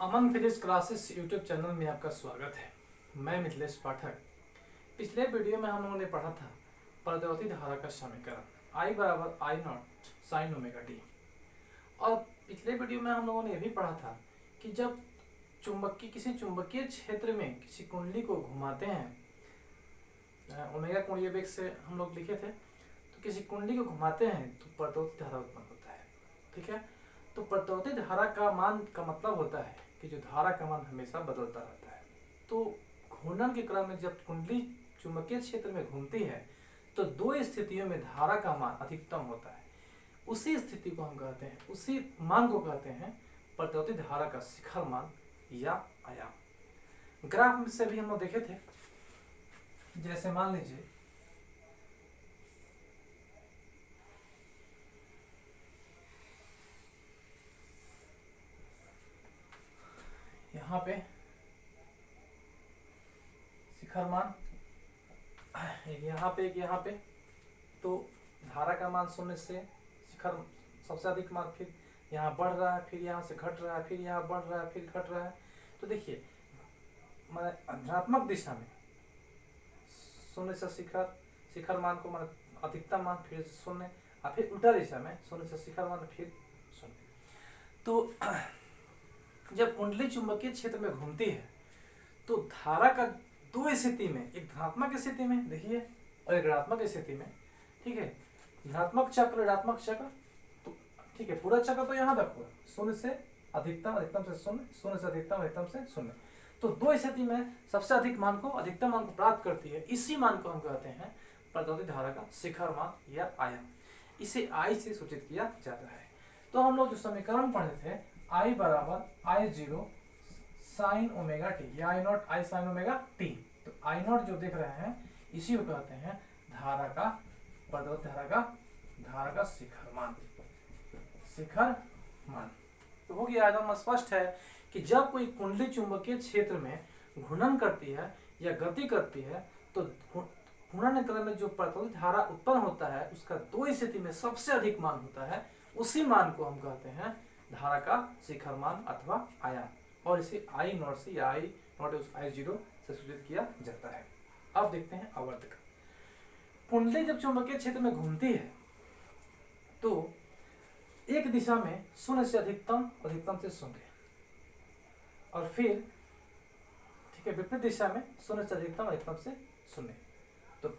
अमन physics classes YouTube channel में आपका स्वागत है। मैं मिथिलेश पाठक। पिछले वीडियो में हम लोगों ने पढ़ा था प्रत्यावर्ती धारा का समीकरण I बराबर आई नॉट साइन ओमेगा टी। और पिछले वीडियो में हम लोगों ने यह भी पढ़ा था कि जब किसी चुंबकीय क्षेत्र में किसी कुंडली को घुमाते हैं, ओमेगा कोणीय वेग से हम लोग लिखे थे, तो किसी कुंडली को घुमाते हैं तो प्रत्यावर्ती धारा उत्पन्न होता है। ठीक है, तो प्रत्यावर्ती धारा का मान का मतलब होता है कि जो धारा का मान हमेशा बदलता रहता है। तो घूर्णन के क्रम में जब कुंडली चुंबकीय क्षेत्र में घूमती है तो दो स्थितियों में धारा का मान अधिकतम होता है। उसी स्थिति को हम कहते हैं, उसी मान को कहते हैं प्रत्यावर्ती धारा का शिखर मान या आयाम। ग्राफ में से भी हम लोग देखे थे, जैसे मान लीजिए यहाँ पे शिखर मान एक यहाँ पे एक यहाँ पे, तो धारा का मान शून्य से शिखर सबसे अधिक मान फिर यहाँ बढ़ रहा है, फिर यहाँ से घट रहा है, फिर यहाँ बढ़ रहा है, फिर घट रहा है। तो देखिए धनात्मक दिशा में शून्य से शिखर मान को मान अधिकतम मान फिर शून्य, और फिर उल्टा दिशा में शून्य से शिखर मान फिर शून्य। तो जब कुंडली चुंबकीय क्षेत्र में घूमती है तो धारा का दो स्थिति में, एक धनात्मक स्थिति में देखिए और एक ऋणात्मक स्थिति में। ठीक है, धनात्मक चक्र ऋणात्मक चक्र, तो ठीक है पूरा चक्र तो यहाँ तक हुआ, शून्य से अधिकतम, अधिकतम से शून्य, शून्य से अधिकतम, अधिकतम से शून्य। तो दो स्थिति में सबसे अधिक मान को, अधिकतम मान को प्राप्त करती है। इसी मान को हम कहते हैं प्रत्यावर्ती धारा का शिखर मान या आयाम। इसे आई से सूचित किया जाता है। तो हम लोग जो समीकरण पढ़े थे, I बराबर I zero sine omega T या I naught I sine omega T, तो आई नॉट जो देख रहे हैं इसी को कहते हैं धारा का, प्रत्यावर्ती धारा का शिखर मान। तो हो गया, एकदम स्पष्ट है कि जब कोई कुंडली चुंबकीय क्षेत्र में घूर्णन करती है या गति करती है तो घूर्णन क्रम में जो प्रत्यावर्ती धारा उत्पन्न होता है उसका दो स्थिति में सबसे अधिक मान होता है। उसी मान को हम कहते हैं धारा का शिखर मान अथवा आयाम, और इसे आई नॉट से या आई नॉट आई जीरो से सूचित किया जाता है। अब देखते हैं आवर्तक। कुंडली जब चुंबकीय क्षेत्र में घूमती है तो एक दिशा में शून्य से अधिकतम, अधिकतम से शून्य, और फिर ठीक है विपरीत दिशा में शून्य से अधिकतम, अधिकतम से शून्य। तो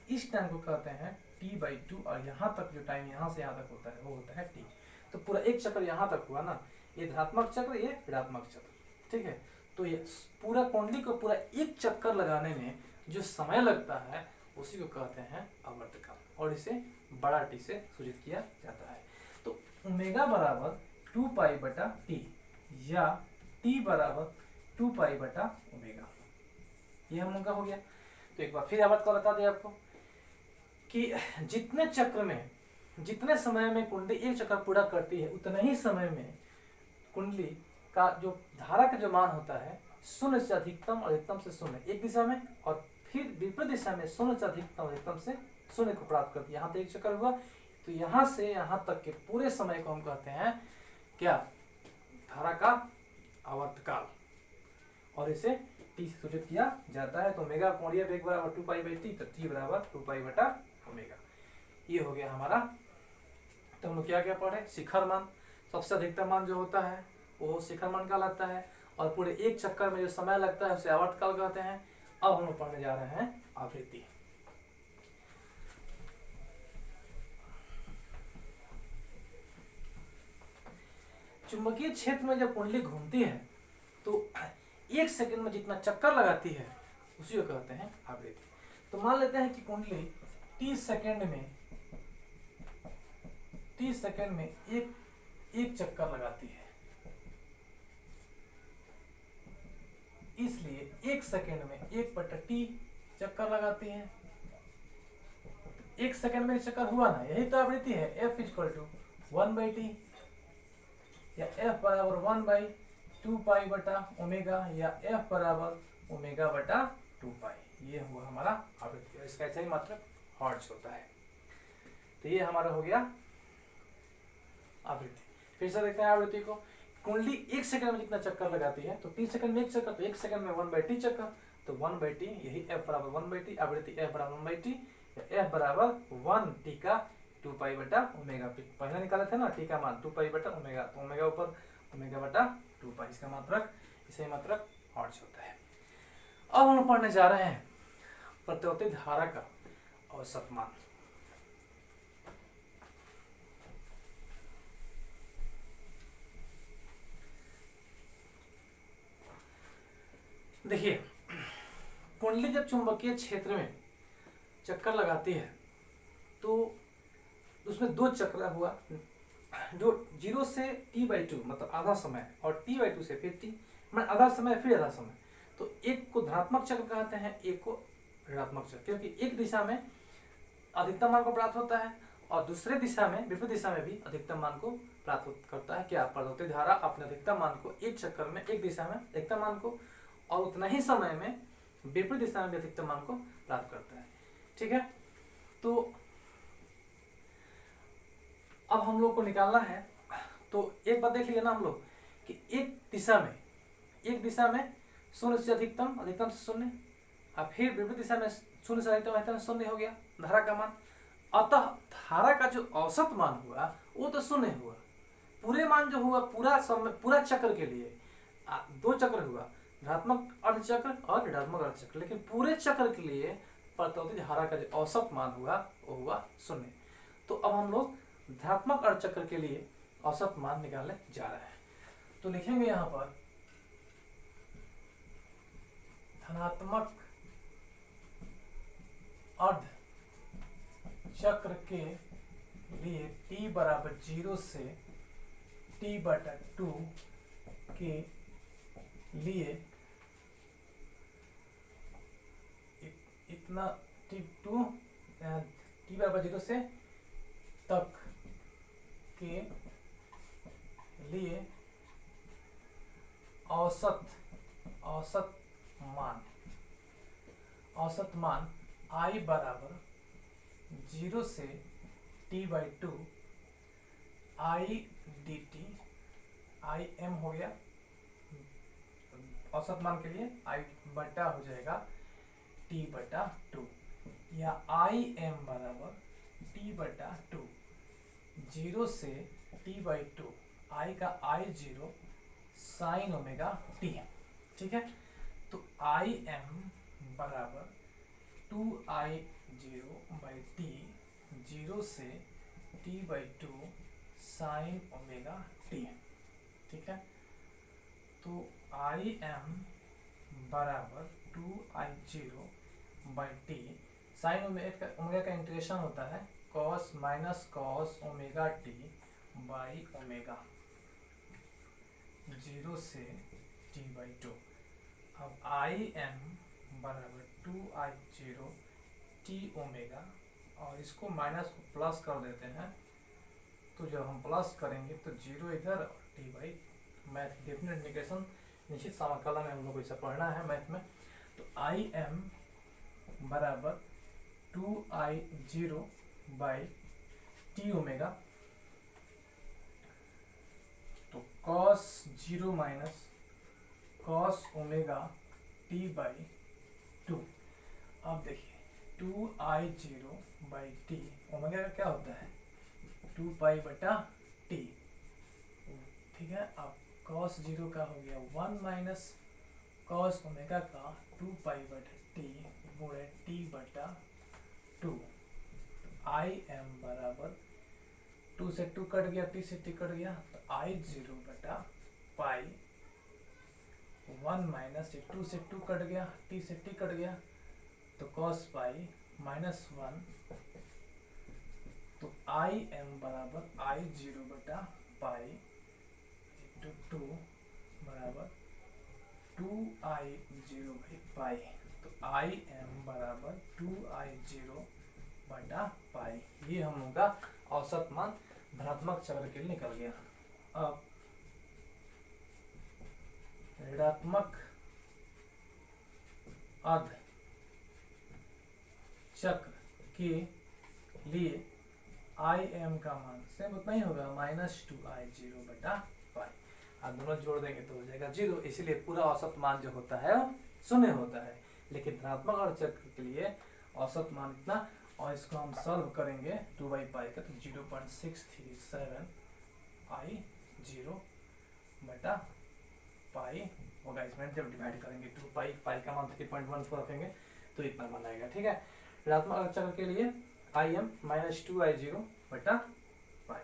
इस टाइम को कहते हैं T/2, और यहाँ तक जो टाइम यहाँ से यहाँ तक होता है वो होता है T। तो पूरा एक चक्कर यहाँ तक हुआ ना, ये धनात्मक चक्र, ये ऋणात्मक चक्र। ठीक है, तो ये पूरा कुंडली को पूरा एक चक्कर लगाने में जो समय लगता है उसी को कहते हैं आवर्तकाल, और इसे बड़ा टी से सूचित किया जाता है। तो ओमेगा बराबर 2π/T या T बराबर 2π/ओमेगा, ये हम लोग का हो गया। तो एक बार फिर आवर्तकाल बता दें आपको कि जितने समय में कुंडली एक चक्कर पूरा करती है उतने ही समय में कुंडली का जो धारा का जो मान होता है शून्य से अधिकतम, अधिकतम से शून्य एक दिशा में, और फिर विपरीत दिशा में शून्य से अधिकतम, अधिकतम से शून्य को प्राप्त करती है। यहाँ तक एक चक्कर हुआ, तो यहाँ से यहाँ तक के पूरे समय को हम कहते हैं क्या, धारा का आवर्तकाल, और इसे टी से सूचित किया जाता है। तो ओमेगा कोणीय वेग बराबर 2π/T, तो T बराबर 2π/ओमेगा। ये हो गया हमारा। तो हम लोग क्या क्या पढ़े, शिखर मान, सबसे अधिकतम मान जो होता है वो शिखर मान कहलाता है, और पूरे एक चक्कर में जो समय लगता है उसे आवर्तकाल कहते हैं। अब हम लोग पढ़ने जा रहे हैं आवृत्ति। चुंबकीय क्षेत्र में जब कुंडली घूमती है तो एक सेकंड में जितना चक्कर लगाती है उसी को कहते हैं आवृत्ति। तो मान लेते हैं कि कुंडली 30 सेकंड में एक चक्कर लगाती है, इसलिए एक सेकंड में 1/T चक्कर लगाती है। एक सेकंड में चक्कर हुआ ना, यही तो आवृत्ति है। F = 1/T या F बराबर 1/2π/ओमेगा या F बराबर ω/2π। ये हुआ हमारा आवृत्ति, इसका ऐसा ही मात्रक हर्ट्ज होता है। तो ये हमारा हो गया आवृत्ति। फिर से देखते हैं आवृत्ति को कुंडली 1 सेकंड में जितना चक्कर लगाती है, तो 3 सेकंड में 1 चक्कर, तो 1 सेकंड में 1/t चक्कर, तो 1/t यही F बराबर 1/t, आवृत्ति F बराबर 1/t, F बराबर 1t का 2 पाई बटा ओमेगा पी। पहले निकाले थे ना t का मान 2 पाई बटा ओमेगा, तो ओमेगा ऊपर ओमेगा बटा 2 पाई, इसका मात्रक इसे मात्रक हर्ट्ज होता है। अब हम पढ़ने जा रहे हैं प्रतिवर्ती धारा का औसत मान। देखिए, कुंडली जब चुंबकीय क्षेत्र में चक्कर लगाती है तो उसमें 2 चक्र हुआ, जो 0 से t/2 मतलब आधा समय, और t/2 से फिर t मतलब आधा समय फिर आधा समय, तो एक को धनात्मक चक्र कहते हैं, एक को ऋणात्मक चक्र, क्योंकि एक दिशा में अधिकतम मान को प्राप्त होता है और दूसरे दिशा में, विपरीत दिशा में भी अधिकतम मान को प्राप्त करता है। क्या प्रतिवर्ती धारा अपने अधिकतम मान को एक चक्कर में एक दिशा में अधिकतम मान को और उतना ही समय में विपरीत दिशा में भी अधिकतम मान को प्राप्त करता है। ठीक है, तो अब हम लोग को निकालना है, तो एक बात देख लिया ना हम लोग कि एक दिशा में शून्य से अधिकतम, अधिकतम से शून्य, अब फिर विपरीत दिशा में शून्य से अधिकतम, अधिकतम शून्य हो गया धारा का मान। अतः धारा का जो औसत मान हुआ वो तो शून्य हुआ, पूरे मान जो हुआ पूरा समय, पूरा चक्र के लिए 2 चक्र हुआ, धनात्मक अर्धचक्र और ऋणात्मक अर्धचक्र, लेकिन पूरे चक्र के लिए प्रतिवर्ती धारा का जो औसत मान हुआ वो हुआ शून्य। तो अब हम लोग धनात्मक अर्धचक्र के लिए औसत मान निकालने जा रहे हैं। तो लिखेंगे यहाँ पर धनात्मक अर्ध चक्र के लिए t बराबर 0 से t/2 के लिए इतना t2 t बराबर 0 से तक के लिए औसत मान I बराबर 0 से t/2 I dt, I m हो गया औसत मान के लिए, I बटा हो जाएगा t/2, या I m बराबर t/2 0 से t/2 I का I0 साइन ओमेगा t। ठीक है, तो I m बराबर 2I0/t 0 से t/2 साइन ओमेगा t। ठीक है, तो I m बराबर 2I0/t साइन ओमेगा का इंटीग्रेशन होता है cos minus cos omega t by omega 0 से t/2। अब I m बराबर 2I0t ओमेगा, और इसको माइनस को प्लस कर देते हैं, तो जब हम प्लस करेंगे तो 0 इधर और t/, मैथ डेफिनेट इंटीग्रेशन निश्चित समाकलन में हम लोग को ऐसा पढ़ना है मैथ में। तो I m बराबर 2I0/t ओमेगा, तो cos 0 minus cos omega t/2। अब देखिए 2I0/t ओमेगा का क्या होता है 2 पाई बटा t। ठीक है, अब cos 0 का हो गया 1 माइनस cos ओमेगा का 2 पाई बटा t गुणे t/2। I m बराबर 2 से 2 कट गया, t से t कट गया, तो I0 बटा पाई 1 माइनस 2 से 2 कट गया, t से t कट गया, तो cos पाई माइनस 1, तो I m बराबर I0 बटा पाई 2 बराबर 2I0/पाई, तो I m बराबर 2I0 बटा पाई। ये हम लोग का औसत मान धनात्मक चक्र के लिए निकल गया। अब ऋणात्मक अर्ध चक्र के लिए I m का मान सेम उतना ही होगा -2I0/पाई। आप दोनों जोड़ देंगे तो हो जाएगा 0, इसीलिए पूरा औसत मान जो होता है वो 0 होता है। लेकिन धनात्मक अर्धचक्र के लिए औसत मान इतना, और इसको हम सॉल्व करेंगे 2/पाई का, तो 0.637 I0 बटा पाई होगा। इसमें जब डिवाइड करेंगे 2 पाई का मान 3.14 रखेंगे तो इतना मान आएगा। ठीक है, ऋणात्मक अर्धचक्र के लिए Im माइनस 2I0 बटा पाई।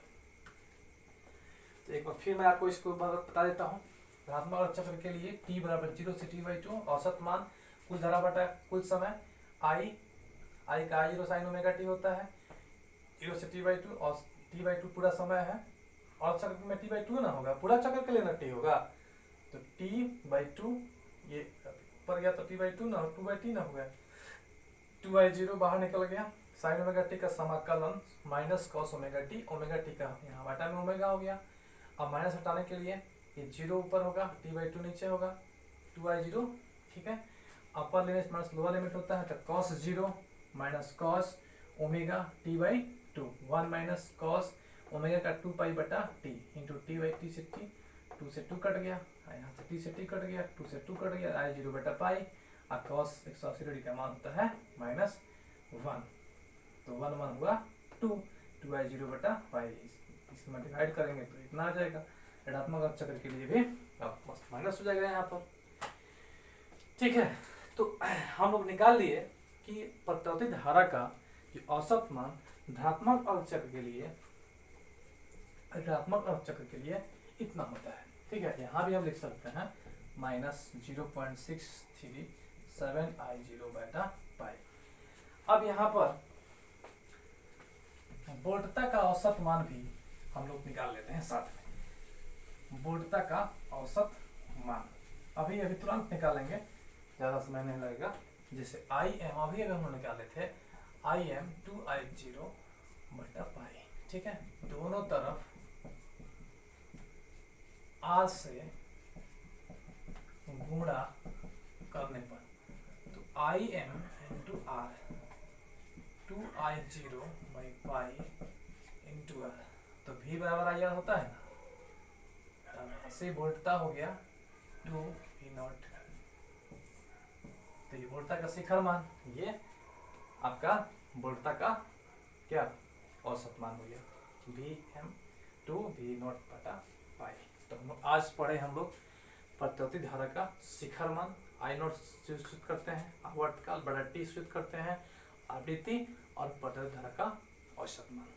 तो एक बार फिर मैं आपको इसको बता देता हूँ। ऋणात्मक अर्धचक्र के लिए t बराबर 0 से t/2 औसत मान कुल धारा बटा कुल समय, I का I0 साइन ओमेगा t होता है, 0 से t/2 और t/2 पूरा समय है। और चक्र में t/2 ना होगा, पूरा चक्र के लिए ना t होगा, तो t/2 ये ऊपर गया तो t/2 ना, 2/t ना होगा, 2I0 बाहर निकल गया, साइन ओमेगा टी का समाकलन माइनस कॉस ओमेगा टी का यहाँ बटा में ओमेगा हो गया। अब माइनस हटाने के लिए ये 0 ऊपर होगा, t/2 नीचे होगा, 2I0। ठीक है, upper limit minus lower limit होता है, तो cos 0 minus cos omega t/2, 1 minus cos omega का 2 पाई बटा टी इंटू t/t से t, 2 से 2 कट गया, यहाँ से t से t कट गया, 2 से 2 कट गया, I0 बटा पाई, और कॉस 180 डिग्री का मान होता है -1, तो 1 हुआ 2I0 बटा पाई। इसमें डिवाइड करेंगे तो इतना आ जाएगा। ऋणात्मक अर्धचक्र के लिए भी अब माइनस हो जाएगा यहाँ पर। ठीक है, तो हम लोग निकाल लिए कि प्रत्यावर्ती धारा का जो औसत मान धनात्मक अर्धचक्र के लिए इतना होता है। ठीक है, यहाँ भी हम लिख सकते हैं -0.637 I0 बटा पाई। अब यहाँ पर वोल्टता का औसत मान भी हम लोग निकाल लेते हैं साथ में। वोल्टता का औसत मान अभी तुरंत निकालेंगे, ज़्यादा समय नहीं लगेगा। जैसे Im अभी हम लोग निकाले थे, Im 2I0 बटा पाई। ठीक है, दोनों तरफ R से गुणा करने पर, तो Im into R 2I0 by pi into R, तो V बराबर IR होता है ना, तब ऐसे वोल्टता हो गया 2V0। तो ये वोल्टता का शिखर मान, ये आपका वोल्टता का क्या औसत मान हो गया Vm 2V0 बटा पाई। तो हम आज पढ़े हम लोग प्रत्यावर्ती धारा का शिखर मान I0 सूचित करते हैं, आवर्तकाल बड़ा T सूचित करते हैं, आवृत्ति और प्रत्यावर्ती धारा का औसत मान।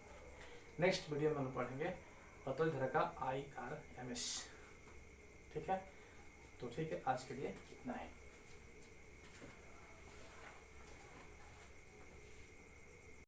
नेक्स्ट वीडियो में हम पढ़ेंगे प्रत्यावर्ती धारा का IRMS। ठीक है, तो ठीक है, आज के लिए इतना है।